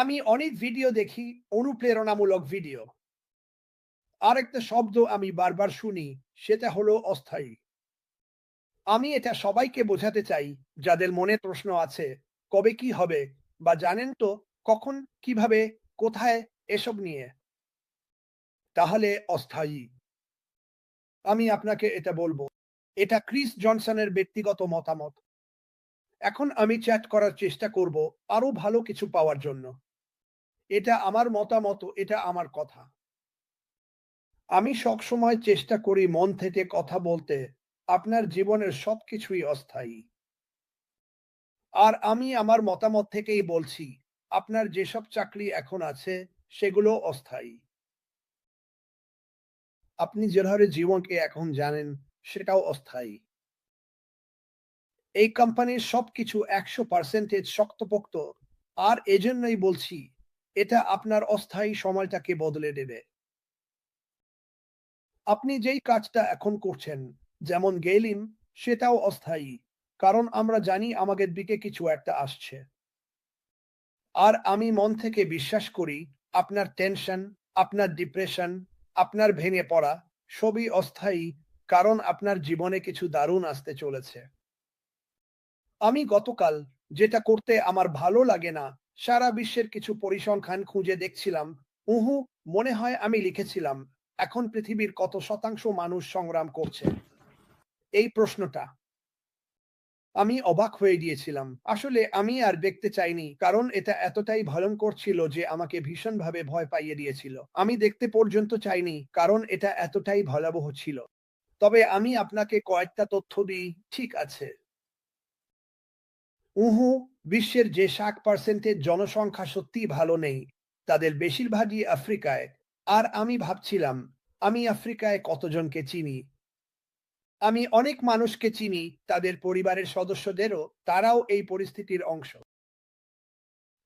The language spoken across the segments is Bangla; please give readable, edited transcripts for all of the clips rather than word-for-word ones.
আমি অনেক ভিডিও দেখি, অনুপ্রেরণামূলক ভিডিও। আরেকটা শব্দ আমি বারবার শুনি, সেটা হলো অস্থায়ী। আমি এটা সবাইকে বোঝাতে চাই যাদের মনে প্রশ্ন আছে, কবে কি হবে, বা জানেন তো কখন, কিভাবে, কোথায়, এসব নিয়ে। তাহলে অস্থায়ী। আমি আপনাকে এটা বলবো, এটা ক্রিস জনসনের ব্যক্তিগত মতামত। এখন আমি চ্যাট করার চেষ্টা করব আরো ভালো কিছু পাওয়ার জন্য। এটা আমার মতামত, এটা আমার কথা। আমি সবসময় চেষ্টা করি মন থেকে কথা বলতে। আপনার জীবনের সবকিছুই অস্থায়ী। আর আমি আমার মতামত থেকেই বলছি, আপনার যেসব চাকরি এখন আছে সেগুলো অস্থায়ী। আপনি যেভাবে জীবনকে এখন জানেন সেটাও অস্থায়ী। এই কোম্পানির সবকিছু ১০০% শক্তপোক্ত। আর এজন্যই বলছি, এটা আপনার অস্থায়ী সময়টাকে বদলে দেবে। আপনি যেই কাজটা এখন করছেন, যেমন গেইলিং, সেটাও অস্থায়ী। কারণ আমরা জানি আমাদের দিকে কিছু একটা আসছে। আর আমি মন থেকে বিশ্বাস করি, আপনার টেনশন, আপনার ডিপ্রেশন, আপনার ভেঙে পড়া সবই অস্থায়ী। কারণ আপনার জীবনে কিছু দারুণ আসতে চলেছে। আমি গতকাল যেটা করতে আমার ভালো লাগে না, সারা বিশ্বের কিছু পরিসংখ্যান খুঁজে দেখছিলাম। উহু, মনে হয় আমি লিখেছিলাম, এখন পৃথিবীর কত শতাংশ মানুষ সংগ্রাম করছে, এই প্রশ্নটা। আমি অবাক হয়ে গিয়েছিলাম। আসলে আমি আর দেখতে চাইনি, কারণ এটা এতটাই ভয়ঙ্কর ছিল যে আমাকে ভীষণভাবে ভয় পাইয়ে দিয়েছিল। আমি দেখতে পর্যন্ত চাইনি, কারণ এটা এতটাই ভয়াবহ ছিল। তবে আমি আপনাকে কয়েকটা তথ্য দিই, ঠিক আছে? উহু, বিশ্বের যে 60% জনসংখ্যা সত্যিই ভালো নেই, তাদের বেশিরভাগই আফ্রিকায়। আর আমি ভাবছিলাম, আমি আফ্রিকায় কতজনকে চিনি। আমি অনেক মানুষকে চিনি, তাদের পরিবারের সদস্যদেরও, তারাও এই পরিস্থিতির অংশ।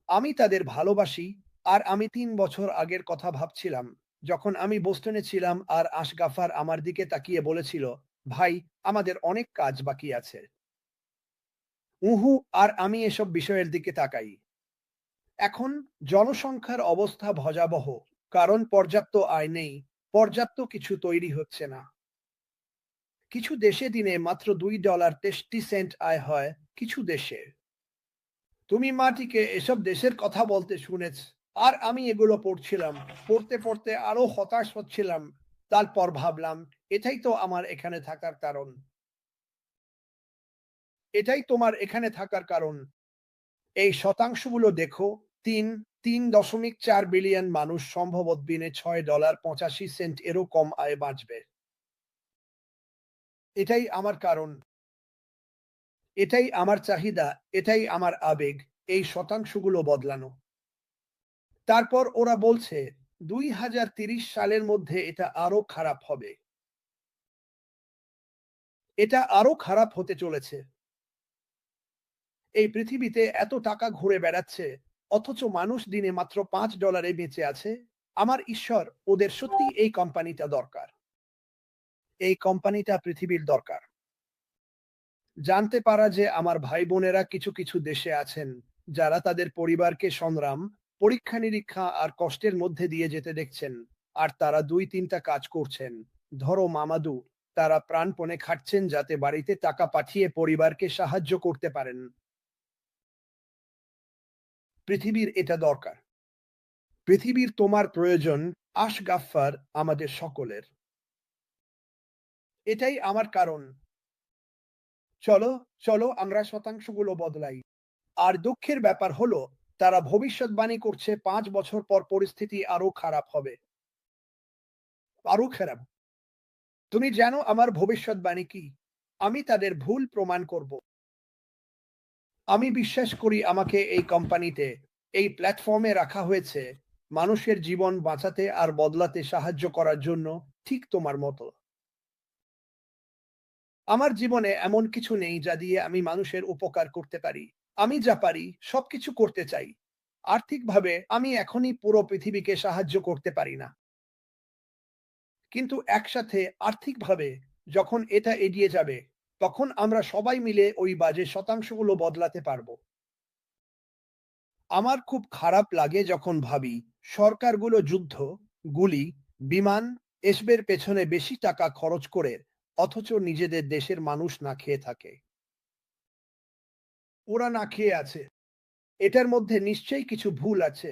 আমি তাদের ভালোবাসি। আর আমি ৩ বছর আগের কথা ভাবছিলাম, যখন আমি বোস্টনে ছিলাম আর আশগাফার আমার দিকে তাকিয়ে বলেছিল, ভাই, আমাদের অনেক কাজ বাকি আছে। উহু, আর আমি এসব বিষয়ের দিকে তাকাই। এখন জনসংখ্যার অবস্থা ভয়াবহ। কারণ পর্যাপ্ত আয় নেই, পর্যাপ্ত কিছু তৈরি হচ্ছে না। কিছু দেশে দিনে মাত্র $2.63 আয় হয়, কিছু দেশে। তুমি মাটিকে এসব দেশের কথা বলতে শুনেছ। আর আমি এগুলো পড়ছিলাম। পড়তে পড়তে আরো হতাশ হচ্ছিলাম। তারপর ভাবলাম, এটাই তো আমার এখানে থাকার কারণ। এটাই তোমার এখানে থাকার কারণ। এই শতাংশগুলো দেখো। তিন ৩.৪ বিলিয়ন মানুষ সম্ভবত দিনে $৬.৮৫ এরও কম আয় বাঁচবে। এটাই আমার কারণ। এটাই আমার চাহিদা। এটাই আমার আবেগ। এই শতাংশগুলো বদলানো। তারপর ওরা বলছে ২০৩০ সালের মধ্যে এটা আরো খারাপ হবে। এটা আরো খারাপ হতে চলেছে। এই পৃথিবীতে এত টাকা ঘুরে বেড়াচ্ছে, অথচ মানুষ দিনে মাত্র $৫ বেঁচে আছে। আমার ঈশ্বর, ওদের সত্যি এই কোম্পানিটা দরকার। এই কোম্পানিটা পৃথিবীর দরকার। জানতে পারা যে আমার ভাই বোনেরা কিছু কিছু দেশে আছেন, যারা তাদের পরিবারকে সংগ্রাম, পরীক্ষা নিরীক্ষা আর কষ্টের মধ্যে দিয়ে যেতে দেখছেন। আর তারা ২-৩টা কাজ করছেন। ধরো মামাদু, তারা প্রাণপণে খাটছেন যাতে বাড়িতে টাকা পাঠিয়ে পরিবারকে সাহায্য করতে পারেন। পৃথিবীর এটা দরকার। পৃথিবীর তোমার প্রয়োজন। আশগাফফার, আমাদের সকলের। এটাই আমার কারণ। চলো, চলো আমরা শতাংশগুলো বদলাই। আর দুঃখের ব্যাপার হলো, তারা ভবিষ্যৎবাণী করছে ৫ বছর পর পরিস্থিতি আরো খারাপ হবে। আরো খারাপ। তুমি জানো আমার ভবিষ্যৎবাণী কি? আমি তাদের ভুল প্রমাণ করব। আমি বিশ্বাস করি আমাকে এই কোম্পানিতে, এই প্ল্যাটফর্মে রাখা হয়েছে মানুষের জীবন বাঁচাতে আর বদলাতে সাহায্য করার জন্য, ঠিক তোমার মতো। আমার জীবনে এমন কিছু নেই যা দিয়ে আমি মানুষের উপকার করতে পারি। আমি যা পারি সবকিছু করতে চাই। আর্থিকভাবে আমি এখনই পুরো পৃথিবীকে সাহায্য করতে পারি না। কিন্তু একসাথে আর্থিকভাবে যখন এটা এগিয়ে যাবে, তখন আমরা সবাই মিলে ওই বাজে শতাংশগুলো বদলাতে পারবো। আমার খুব খারাপ লাগে যখন ভাবি সরকারগুলো যুদ্ধ, গুলি, বিমান এসবের পেছনে বেশি টাকা খরচ করে অথচ নিজেদের দেশের মানুষ না খেয়ে থাকে। ওরা না খেয়ে আছে। এটার মধ্যে নিশ্চয়ই কিছু ভুল আছে।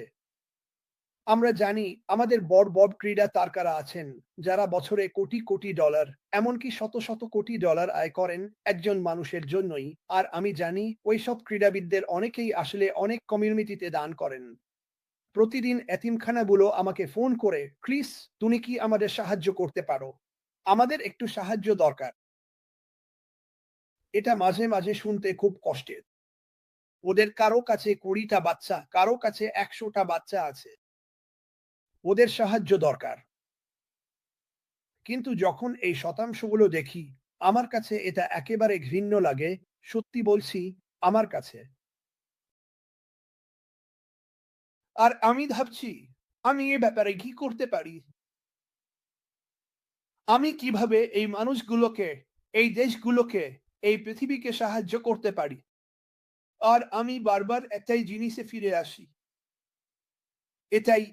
আমরা জানি আমাদের বড় বড় ক্রীড়া তারকারা আছেন যারা বছরে কোটি কোটি ডলার, এমনকি শত শত কোটি ডলার আয় করেন একজন মানুষের জন্যই। আর আমি জানি ওই সব ক্রীড়াবিদদের অনেকেই আসলে অনেক কমিউনিটিতে দান করেন। প্রতিদিন এতিমখানাগুলো আমাকে ফোন করে, ক্রিস, তুমি কি আমাদের সাহায্য করতে পারো? আমাদের একটু সাহায্য দরকার। এটা মাঝে মাঝে শুনতে খুব কষ্টের। ওদের কারো কাছে 20টা বাচ্চা, কারো কাছে 100টা বাচ্চা আছে। ওদের সাহায্য দরকার। কিন্তু যখন এই শতাংশগুলো দেখি, আমার কাছে এটা একেবারে ঘৃণ্য লাগে। সত্যি বলছি, আমার কাছে। আর আমি ভাবছি, আমি এ ব্যাপারে কি করতে পারি? আমি কিভাবে এই মানুষগুলোকে, এই দেশগুলোকে, এই পৃথিবীকে সাহায্য করতে পারি? আর আমি বারবার একটাই জিনিসে ফিরে আসি। এটাই,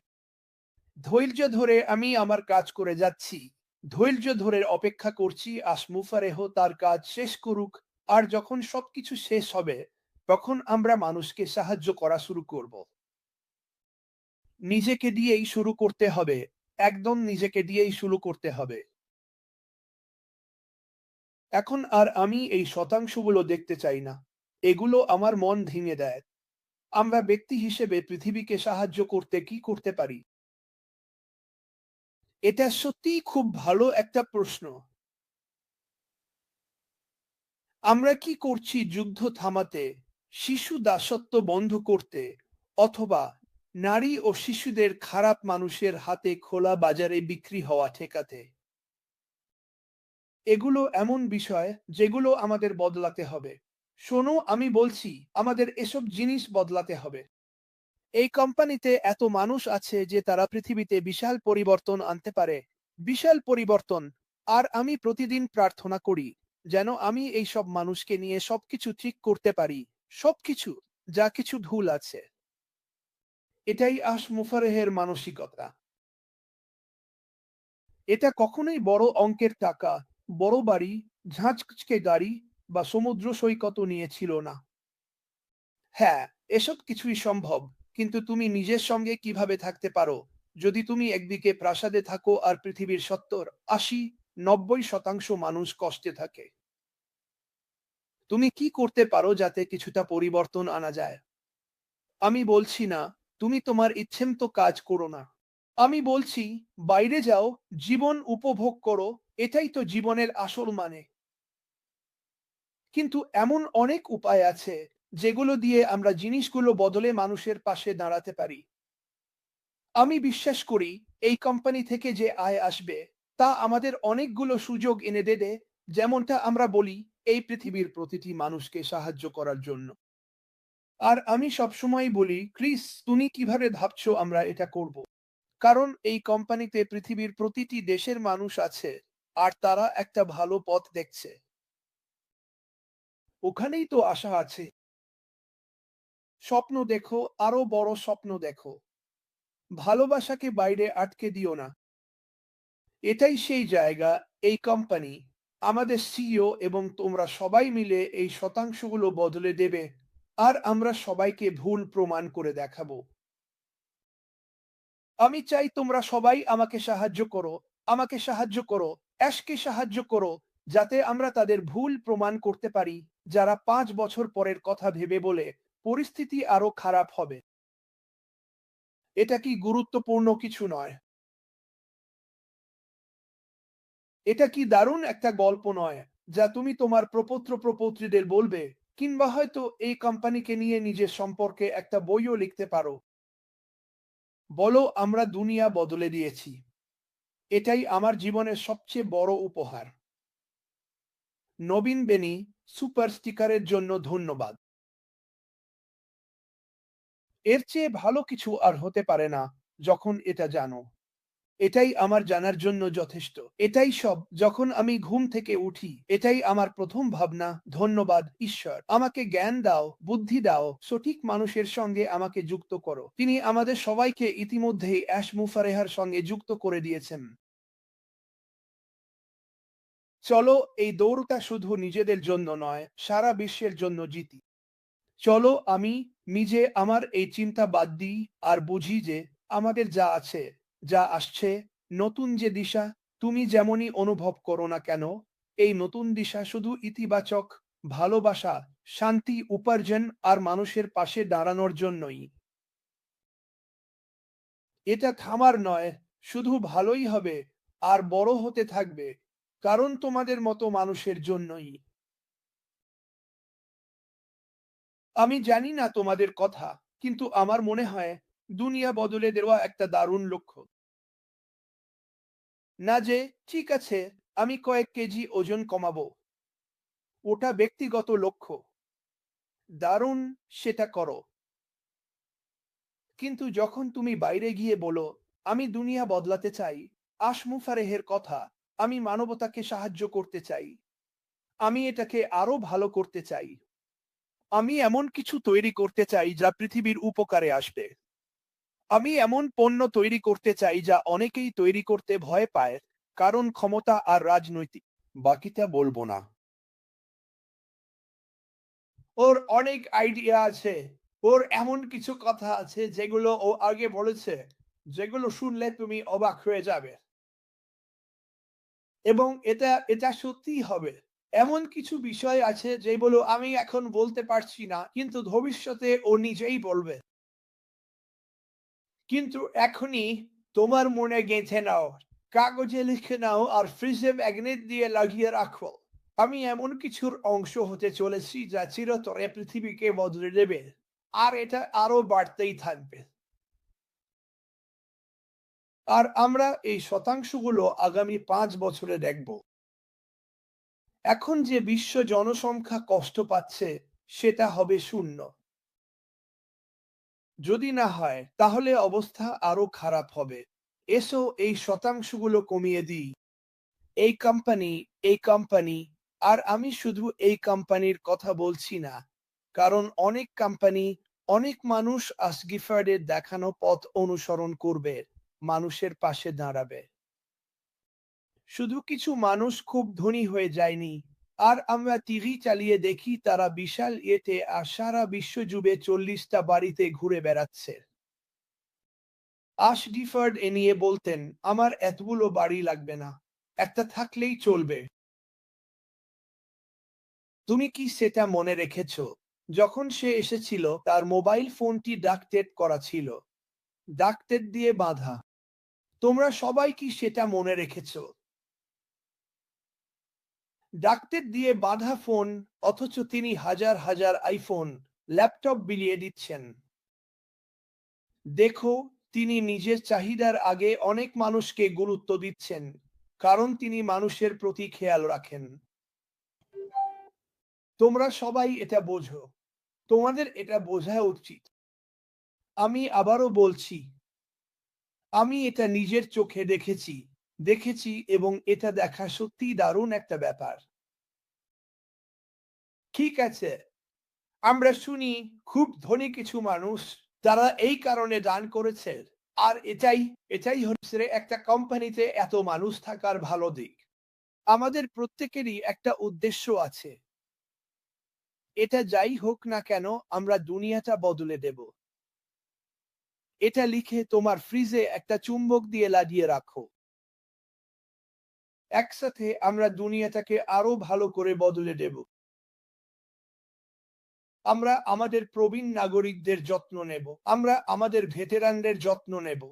ধৈর্য ধরে আমি আমার কাজ করে যাচ্ছি। ধৈর্য ধরে অপেক্ষা করছি আসমুফারেহ তার কাজ শেষ করুক। আর যখন সবকিছু শেষ হবে, তখন আমরা মানুষকে সাহায্য করা শুরু করব। নিজেকে দিয়েই শুরু করতে হবে। একদম নিজেকে দিয়েই শুরু করতে হবে। এখন আর আমি এই শতাংশগুলো দেখতে চাই না। এগুলো আমার মন ভেঙে দেয়। আমরা ব্যক্তি হিসেবে পৃথিবীকে সাহায্য করতে কি করতে পারি? এটা সত্যিই খুব ভালো একটা প্রশ্ন। আমরা কি করছি যুদ্ধ থামাতে, শিশু দাসত্ব বন্ধ করতে, অথবা নারী ও শিশুদের খারাপ মানুষের হাতে খোলা বাজারে বিক্রি হওয়া ঠেকাতে? এগুলো এমন বিষয় যেগুলো আমাদের বদলাতে হবে। শোনো, আমি বলছি, আমাদের এসব জিনিস বদলাতে হবে। এই কোম্পানিতে এত মানুষ আছে যে তারা পৃথিবীতে বিশাল পরিবর্তন আনতে পারে। বিশাল পরিবর্তন। আর আমি প্রতিদিন প্রার্থনা করি যেন আমি এই সব মানুষকে নিয়ে সবকিছু ঠিক করতে পারি। সবকিছু, যা কিছু ভুল আছে। এটাই মুফারেহের মানসিকতা। এটা কখনোই বড় অঙ্কের টাকা, বড় বাড়ি, ঝাঁচকে গাড়ি বা সমুদ্র সৈকত নিয়ে ছিল না। হ্যাঁ, এসব কিছুই সম্ভব। কিন্তু তুমি নিজের সঙ্গে কিভাবে থাকতে পারো যদি তুমি একদিকে প্রাসাদে থাকো আর পৃথিবীর 70, 80, 90% মানুষ কষ্টে থাকে? তুমি কি করতে পারো যাতে কিছুটা পরিবর্তন আনা যায়? আমি বলছি না তুমি তোমার ইচ্ছেমতো কাজ করো না। আমি বলছি বাইরে যাও, জীবন উপভোগ করো। এটাই তো জীবনের আসল মানে। কিন্তু এমন অনেক উপায় আছে যেগুলো দিয়ে আমরা জিনিসগুলো বদলে মানুষের পাশে দাঁড়াতে পারি। আমি বিশ্বাস করি এই কোম্পানি থেকে যে আয় আসবে তা আমাদের অনেকগুলো সুযোগ এনে দেবে, যেমনটা আমরা বলি, এই পৃথিবীর প্রতিটি মানুষকে সাহায্য করার জন্য। আর আমি সবসময় বলি, ক্রিস, তুমি কিভাবে ভাবছো আমরা এটা করব? কারণ এই কোম্পানিতে পৃথিবীর প্রতিটি দেশের মানুষ আছে আর তারা একটা ভালো পথ দেখছে। ওখানেই তো আশা আছে। স্বপ্ন দেখো, আরো বড় স্বপ্ন দেখো। ভালোবাসাকে বাইরে আটকে দিও না। এটাই সেই জায়গা, এই কোম্পানি, আমাদের সিইও এবং তোমরা সবাই মিলে এই শতাংশগুলো বদলে দেবে। আর আমরা সবাইকে ভুল প্রমাণ করে দেখাবো। আমি চাই তোমরা সবাই আমাকে সাহায্য করো। আমাকে সাহায্য করো। অ্যাশকে সাহায্য করো, যাতে আমরা তাদের ভুল প্রমাণ করতে পারি, যারা 5 বছর পরের কথা ভেবে বলে পরিস্থিতি আরো খারাপ হবে। এটা কি গুরুত্বপূর্ণ কিছু নয়? এটা কি দারুণ একটা গল্প নয়, যা তুমি তোমার প্রপৌত্র প্রপৌত্রীদের বলবে? কিংবা হয়তো এই কোম্পানিকে নিয়ে নিজের সম্পর্কে একটা বইও লিখতে পারো। বলো, আমরা দুনিয়া বদলে দিয়েছি। এটাই আমার জীবনের সবচেয়ে বড় উপহার। নবীন বেনি, সুপার স্টিকারের জন্য ধন্যবাদ। এর চেয়ে ভালো কিছু আর হতে পারে না যখন এটা জানো। এটাই আমার জানার জন্য যথেষ্ট। এটাই সব। যখন আমি ঘুম থেকে উঠি, এটাই আমার প্রথম ভাবনা। ধন্যবাদ ঈশ্বর, আমাকে জ্ঞান দাও, বুদ্ধি দাও, সঠিক মানুষের সঙ্গে আমাকে যুক্ত করো। তিনি আমাদের সবাইকে ইতিমধ্যেই অ্যাশ মুফারেহার সঙ্গে যুক্ত করে দিয়েছেন। চলো এই দৌড়টা শুধু নিজেদের জন্য নয়, সারা বিশ্বের জন্য জিতি। চলো আমি নিজে আমার এই চিন্তা বাদ দিই আর বুঝি যে আমাদের যা আছে, যা আসছে, নতুন যে দিশা, তুমি যেমনই অনুভব করো না কেন, এই নতুন দিশা শুধু ইতিবাচক, ভালোবাসা, শান্তি, উপার্জন আর মানুষের পাশে দাঁড়ানোর জন্যই। এটা থামার নয়, শুধু ভালোই হবে আর বড় হতে থাকবে, কারণ তোমাদের মতো মানুষের জন্যই। আমি জানি না তোমাদের কথা, কিন্তু আমার মনে হয় দুনিয়া বদলে দেওয়া একটা দারুণ লক্ষ্য। না যে ঠিক আছে আমি কয়েক কেজি ওজন কমাবো, ওটা ব্যক্তিগত লক্ষ্য। দারুণ, সেটা করো। কিন্তু যখন তুমি বাইরে গিয়ে বলো আমি দুনিয়া বদলাতে চাই, আশমুফারেহের কথা, আমি মানবতাকে সাহায্য করতে চাই, আমি এটাকে আরো ভালো করতে চাই, আমি এমন কিছু তৈরি করতে চাই যা পৃথিবীর উপকারে আসবে, আমি এমন পণ্য তৈরি করতে চাই যা অনেকেই তৈরি করতে ভয় পায়, কারণ ক্ষমতা আর রাজনৈতিক। বাকিটা বলবো না। ওর অনেক আইডিয়া আছে, ওর এমন কিছু কথা আছে যেগুলো ও আগে বলেছে, যেগুলো শুনলে তুমি অবাক হয়ে যাবে। এবং এটা এটা সত্যিই হবে। এমন কিছু বিষয় আছে যেগুলো আমি এখন বলতে পারছি না, কিন্তু ভবিষ্যতে ও নিজেই বলবে। কিন্তু এখনই তোমার মনে গেঁথে নাও, কাগজে লিখে নাও আর ফ্রিজে ম্যাগনেট দিয়ে লাগিয়ে রাখো। আমি এমন কিছুর অংশ হতে চলেছি যা চিরতরে পৃথিবীকে বদলে দেবে, আর এটা আরো বাড়তেই থাকবে। আর আমরা এই শতাংশগুলো আগামী 5 বছরে দেখব। এখন যে বিশ্ব জনসংখ্যা কষ্ট পাচ্ছে, সেটা হবে শূন্য। যদি না হয় তাহলে অবস্থা আরো খারাপ হবে। এসো এই শতাংশগুলো কমিয়ে দিই। এই কোম্পানি, এই কোম্পানি, আর আমি শুধু এই কোম্পানির কথা বলছি না, কারণ অনেক কোম্পানি, অনেক মানুষ আসগিফার্ডের দেখানো পথ অনুসরণ করবে, মানুষের পাশে দাঁড়াবে। শুধু কিছু মানুষ খুব ধনী হয়ে যায়নি, আর আমরা টিভি চালিয়ে দেখি তারা বিশাল ইয়েতে আর সারা বিশ্ব জুড়ে 40টা বাড়িতে ঘুরে বেড়াচ্ছে। আশ ডিফার্ড এ নিয়ে বলতেন, আমার এতগুলো বাড়ি লাগবে না, একটা থাকলেই চলবে। তুমি কি সেটা মনে রেখেছ? যখন সে এসেছিল তার মোবাইল ফোনটি ডাকটেট করা ছিল, ডাকটেট দিয়ে বাঁধা। তোমরা সবাই কি সেটা মনে রেখেছ? ডাকটেট দিয়ে বাঁধা ফোন, অথচ তিনি হাজার হাজার আইফোন, ল্যাপটপ বিলিয়ে দিচ্ছেন। দেখো, তিনি নিজের চাহিদার আগে অনেক মানুষকে গুরুত্ব দিচ্ছেন, কারণ তিনি মানুষের প্রতি খেয়াল রাখেন। তোমরা সবাই এটা বোঝো, তোমাদের এটা বোঝা উচিত। আমি আবারও বলছি, আমি এটা নিজের চোখে দেখেছি, দেখেছি, এবং এটা দেখা সত্যিই দারুণ একটা ব্যাপার। ঠিক আছে, আমরা শুনি খুব ধনী কিছু মানুষ, তারা এই কারণে দান করেছে। আর এটাই এটাই হচ্ছে একটা কোম্পানিতে এত মানুষ থাকার ভালো দিক। আমাদের প্রত্যেকেরই একটা উদ্দেশ্য আছে। এটা যাই হোক না কেন, আমরা দুনিয়াটা বদলে দেব। এটা লিখে তোমার ফ্রিজে একটা চুম্বক দিয়ে লাগিয়ে রাখো। একসাথে আমরা দুনিয়াটাকে আরো ভালো করে বদলে দেব। আমরা আমাদের প্রবীণ নাগরিকদের যত্ন নেব, আমরা আমাদের ভেটেরানদের যত্ন নেব,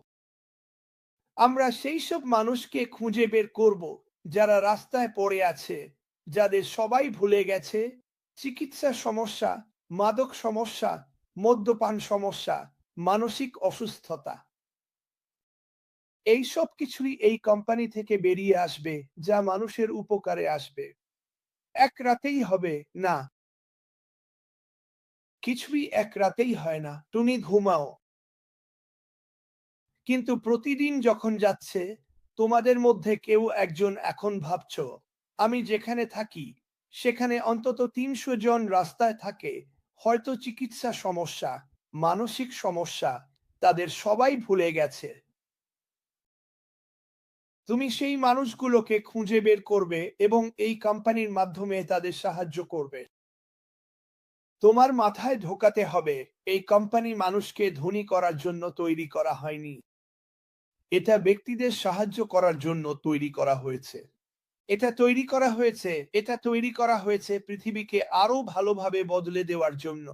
আমরা সেই সব মানুষকে খুঁজে বের করব যারা রাস্তায় পড়ে আছে, যাদের সবাই ভুলে গেছে, চিকিৎসা সমস্যা, মাদক সমস্যা, মদ্যপান সমস্যা, মানসিক অসুস্থতা, এই সব কিছুই এই কোম্পানি থেকে বেরিয়ে আসবে, যা মানুষের উপকারে আসবে। এক রাতেই হবে না, কিছুই এক রাতেই হয় না। তুমি ঘুমাও, কিন্তু প্রতিদিন যখন যাচ্ছে, তোমাদের মধ্যে কেউ একজন এখন ভাবছো, আমি যেখানে থাকি সেখানে অন্তত ৩০০ জন রাস্তায় থাকে, হয়তো চিকিৎসা সমস্যা, মানসিক সমস্যা, তাদের সবাই ভুলে গেছে। তুমি সেই মানুষগুলোকে খুঁজে বের করবে এবং এই কোম্পানির মাধ্যমে তাদের সাহায্য করবে। তোমার মাথায় ঢোকাতে হবে, এই কোম্পানি মানুষকে ধনী করার জন্য তৈরি করা হয়নি। এটা ব্যক্তিদের সাহায্য করার জন্য তৈরি করা হয়েছে। এটা তৈরি করা হয়েছে পৃথিবীকে আরো ভালোভাবে বদলে দেওয়ার জন্য।